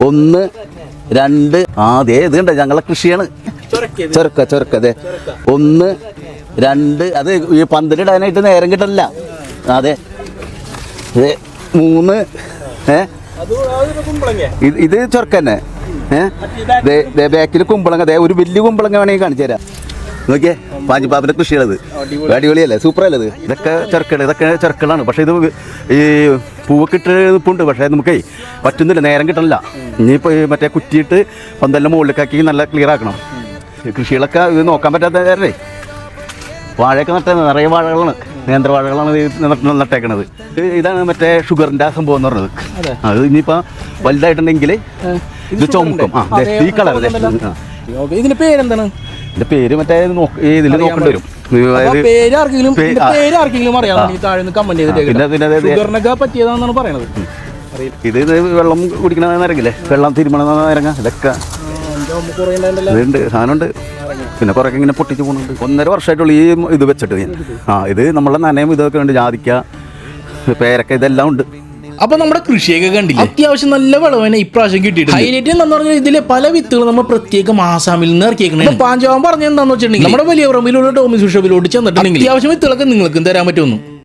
1 2 അതെ ഇതുണ്ട് ഞങ്ങളെ കൃഷിയാണ്. ചൊരക്ക അതെ 1 2 അത് ഈ പന്തലിടാനായിട്ട് നേരം കിട്ടില്ല. അതെ 3 ഇത് ചൊരക്ക തന്നെ. ബാക്കിൽ കുമ്പളങ്ങ അതെ ഒരു വലിയ കുമ്പളങ്ങ വേണമെങ്കിൽ കാണിച്ചു തരാം. നോക്കിയേ പാഞ്ചിപ്പാപ്പിൻ്റെ കൃഷിയുള്ളത് അടിപൊളിയല്ലേ, സൂപ്പറല്ലേ ഇത്. ഇതൊക്കെ ചെറുക്കളാണ്. പക്ഷേ ഇത് ഈ പൂവൊക്കെ ഇട്ട് നിൽപ്പുണ്ട്. പക്ഷേ നമുക്കേ പറ്റുന്നില്ല, നേരം കിട്ടണില്ല. ഇനിയിപ്പോൾ മറ്റേ കുറ്റിയിട്ട് പന്തലിൻ്റെ മുകളിലേക്കാക്കി നല്ല ക്ലിയർ ആക്കണം. കൃഷികളൊക്കെ ഇത് നോക്കാൻ പറ്റാത്ത നേരേ വാഴയൊക്കെ നിറയെ വാഴകളാണ്, നേന്ത്രവാഴകളാണ് നട്ടേക്കണത്. ഇതാണ് മറ്റേ ഷുഗറിൻ്റെ സംഭവം എന്ന് പറഞ്ഞത്. അത് ഇനിയിപ്പോൾ വലുതായിട്ടുണ്ടെങ്കിൽ ഇത് ചുമക്കും. ഈ കളർ ഇതിന്റെ പേരെന്താണ്? ഇതിന്റെ പേര് മറ്റേ ഇതിൽ നോക്കേണ്ടി വരും. ഇത് വെള്ളം കുടിക്കണ നേരങ്ങില്ലേ, വെള്ളം തിരുമണ നേരങ്ങ ഇതൊക്കെ ഇതുണ്ട്, സാധനമുണ്ട്. പിന്നെ കുറേ ഇങ്ങനെ പൊട്ടിച്ച് പോകുന്നുണ്ട്. 1.5 വർഷമായിട്ടുള്ള ഈ ഇത് വെച്ചിട്ട് ഇത് നമ്മളെ നനയും ഇതൊക്കെ ഉണ്ട്, ജാതിക്ക പേരക്ക ഇതെല്ലാം ഉണ്ട്. അപ്പൊ നമ്മുടെ കൃഷിയൊക്കെ കണ്ടില്ല, അത്യാവശ്യം നല്ല വിളവിനെ ഇപ്രാവശ്യം കിട്ടിയിട്ടുണ്ട്. ഹൈലൈറ്റ് എന്താന്ന് പറഞ്ഞാൽ ഇതിലെ പല വിത്തുകൾ നമ്മൾ പ്രത്യേകം ആസാമിൽ നിന്ന് ഇറക്കിയേക്കണേ. പാഞ്ചാവൻ പറഞ്ഞ എന്താന്ന് വെച്ചിട്ടുണ്ടെങ്കിൽ നമ്മുടെ വലിയ പറമ്പിലുള്ള ടോമിസ് ഷോപ്പിലോട്ട് ചെന്നിട്ടുണ്ടെങ്കിൽ അത്യാവശ്യം വിത്തുകളൊക്കെ നിങ്ങൾക്കും തരാൻ പറ്റുമെന്ന്.